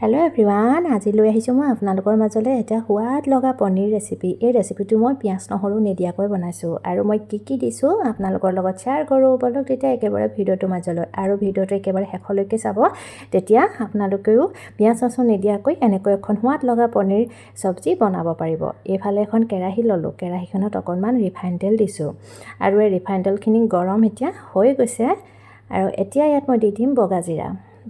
Hello' everyone, আজি লৈ আহিছোঁ মই আপোনালোকৰ মাজলৈ এটা সোৱাদ লগা পনীৰ ৰেচিপি। এই ৰেচিপিটো মই পিঁয়াজ নহৰু নিদিয়াকৈ বনাইছোঁ আৰু মই কি দিছোঁ আপোনালোকৰ লগত শ্বেয়াৰ কৰোঁ বলক তেতিয়া একেবাৰে ভিডিঅ'টোৰ মাজলৈ। আৰু ভিডিঅ'টো একেবাৰে শেষলৈকে চাব, তেতিয়া আপোনালোকেও পিঁয়াজ নহৰু নিদিয়াকৈ এনেকৈ এখন সোৱাদ লগা পনীৰ চব্জি বনাব পাৰিব। এইফালে এখন কেৰাহী ল'লোঁ, কেৰাহীখনত অকণমান ৰিফাইন তেল দিছোঁ আৰু এই ৰিফাইন তেলখিনি গৰম এতিয়া হৈ গৈছে। আৰু এতিয়া ইয়াত মই দি দিম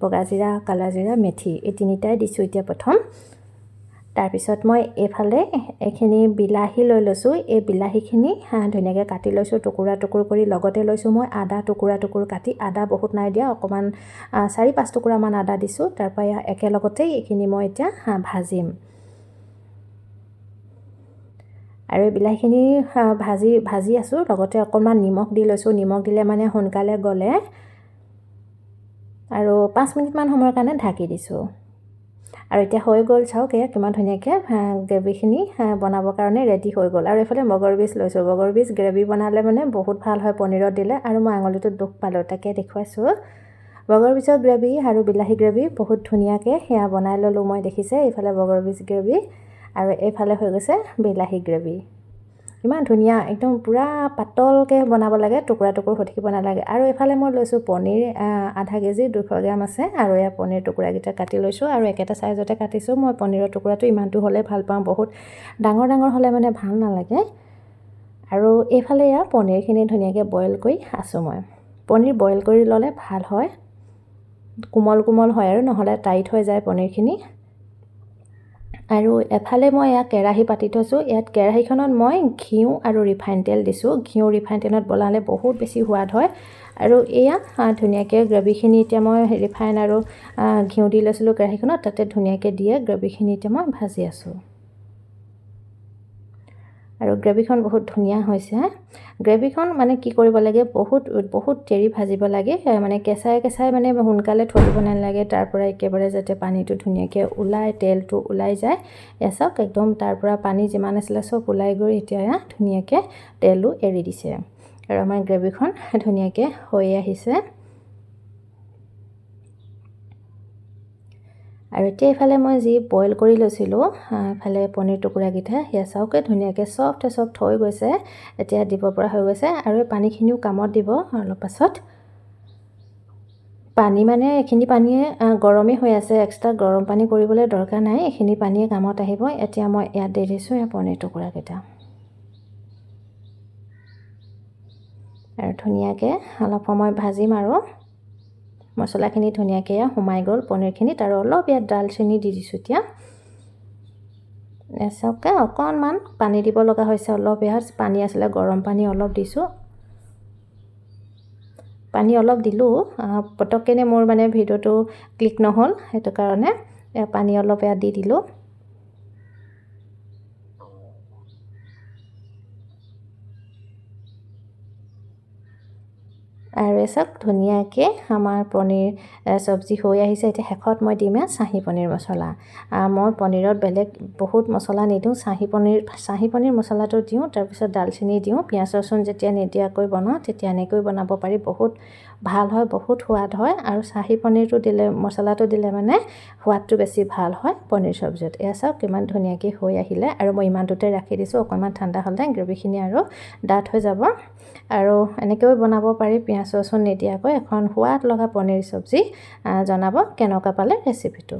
বগা জিৰা, কালা জিৰা, মেথি, এই তিনিটাই দিছোঁ এতিয়া প্ৰথম। তাৰপিছত মই এইফালে এইখিনি বিলাহী লৈ লৈছোঁ। এই বিলাহীখিনি ধুনীয়াকৈ কাটি লৈছোঁ টুকুৰা কৰি। লগতে লৈছোঁ মই আদা টুকুৰা কাটি। আদা বহুত নাই দিয়া, অকণমান 4-5 টুকুৰামান আদা দিছোঁ। তাৰপৰা একেলগতে এইখিনি মই এতিয়া ভাজিম। আৰু এই বিলাহীখিনি ভাজি আছোঁ। লগতে অকণমান নিমখ দি লৈছোঁ, নিমখ দিলে মানে সোনকালে গলে। আৰু 5 মিনিটমান সময়ৰ কাৰণে ঢাকি দিছোঁ। আৰু এতিয়া হৈ গ'ল, চাওক এয়া কিমান ধুনীয়াকৈ গ্ৰেভিখিনি বনাবৰ কাৰণে ৰেডি হৈ গ'ল। আৰু এইফালে মগৰ বীজ লৈছোঁ। মগৰ বীজ গ্ৰেভি বনালে মানে বহুত ভাল হয় পনীৰত দিলে। আৰু মই আঙুলিটোত দুখ পালোঁ, তাকে দেখুৱাইছোঁ। মগৰ বীজৰ গ্ৰেভি আৰু বিলাহী গ্ৰেভি বহুত ধুনীয়াকৈ সেয়া বনাই ল'লোঁ মই, দেখিছে। এইফালে মগৰ বীজ গ্ৰেভি আৰু এইফালে হৈ গৈছে বিলাহী গ্ৰেভি। ইমান ধুনীয়া, একদম পূৰা পাতলকৈ বনাব লাগে, টুকুৰা হৈ থাকিব নালাগে। আৰু এইফালে মই লৈছোঁ পনীৰ আধা কেজি 200 গ্ৰাম আছে। আৰু এয়া পনীৰ টুকুৰাকেইটা কাটি লৈছোঁ আৰু একেটা চাইজতে কাটিছোঁ। মই পনীৰৰ টুকুৰাটো ইমানটো হ'লে ভাল পাওঁ, বহুত ডাঙৰ হ'লে মানে ভাল নালাগে। আৰু এইফালে এয়া পনীৰখিনি ধুনীয়াকৈ বইল কৰি আছোঁ মই। পনীৰ বইল কৰি ল'লে ভাল হয়, কোমল হয় আৰু নহ'লে টাইট হৈ যায় পনীৰখিনি। আৰু এফালে মই এয়া কেৰাহী পাতি থৈছোঁ। ইয়াত কেৰাহীখনত মই ঘিউ আৰু ৰিফাইন তেল দিছোঁ। ঘিউ ৰিফাইন তেলত বনালে বহুত বেছি সোৱাদ হয়। আৰু এয়া ধুনীয়াকৈ গ্ৰেভিখিনি এতিয়া মই ৰিফাইন আৰু ঘিউ দি লৈছিলোঁ কেৰাহীখনত, তাতে ধুনীয়াকৈ দিয়ে গ্ৰেভিখিনি এতিয়া মই ভাজি আছোঁ। আৰু গ্ৰেভিখন বহুত ধুনীয়া হৈছে। গ্ৰেভিখন মানে কি কৰিব লাগে, বহুত দেৰি ভাজিব লাগে, মানে কেঁচাই মানে সোনকালে থৈ দিব নালাগে। তাৰ পৰা একেবাৰে যাতে পানীটো ধুনীয়াকৈ ওলায়, তেলটো ওলাই যায়। এয়া চাওক, একদম তাৰ পৰা পানী যিমান আছিলে চব ওলাই গৈ এতিয়া ধুনীয়াকৈ তেলো এৰি দিছে। আৰু আমাৰ গ্ৰেভিখন ধুনীয়াকৈ হৈ আহিছে। আৰু এতিয়া এইফালে মই যি বইল কৰি লৈছিলোঁ, এইফালে পনীৰ টুকুৰাকেইটা, সেয়া চাওক ধুনীয়াকৈ চফ্ট হৈ গৈছে। এতিয়া দিব পৰা হৈ গৈছে। আৰু এই পানীখিনিও কামত দিব অলপ পাছত। পানী মানে এইখিনি পানীয়ে গৰমেই হৈ আছে, এক্সট্ৰা গৰম পানী কৰিবলৈ দৰকাৰ নাই, এইখিনি পানীয়ে কামত আহিব। এতিয়া মই ইয়াত দি দিছোঁ এই পনীৰ টুকুৰাকেইটা। আৰু ধুনীয়াকৈ অলপ সময় ভাজিম আৰু মছলাখিনি ধুনীয়াকৈ সোমাই গ'ল পনীৰখিনিত। আৰু অলপ ইয়াত দালচেনি দি দিছোঁ এতিয়া। চাওক অকণমান পানী দিব লগা হৈছে, অলপ ইয়াত পানী আছিলে, গৰম পানী অলপ দিছোঁ। পানী অলপ দিলোঁ, পটককৈ মোৰ মানে ভিডিঅ'টো ক্লিক নহ'ল, সেইটো কাৰণে পানী অলপ ইয়াত দি দিলোঁ। আৰু চাওক ধুনীয়াকৈ আমাৰ পনীৰ চব্জি হৈ আহিছে। এতিয়া শেষত মই দিম চাহী পনীৰ মছলা। মই পনীৰত বেলেগ বহুত মছলা নিদিওঁ, চাহী পনীৰ মছলাটো দিওঁ, তাৰপিছত দালচেনি দিওঁ। পিঁয়াজ ৰচুন যেতিয়া নিদিয়াকৈ বনাওঁ তেতিয়া এনেকৈ বনাব পাৰি, বহুত ভাল হয়, বহুত সোৱাদ হয়। আৰু চাহী পনীৰটো দিলে, মছলাটো দিলে মানে সোৱাদটো বেছি ভাল হয় পনীৰ চব্জিত। এয়া চাওক কিমান ধুনীয়াকৈ হৈ আহিলে। আৰু মই ইমানটোতে ৰাখি দিছোঁ, অকণমান ঠাণ্ডা হ'লে গ্ৰেভিখিনি আৰু ডাঠ হৈ যাব। আৰু এনেকৈও বনাব পাৰি পিঁয়াজ ৰচুন নিদিয়াকৈ এখন সোৱাদ লগা পনীৰ চব্জি। জনাব কেনেকুৱা পালে ৰেচিপিটো।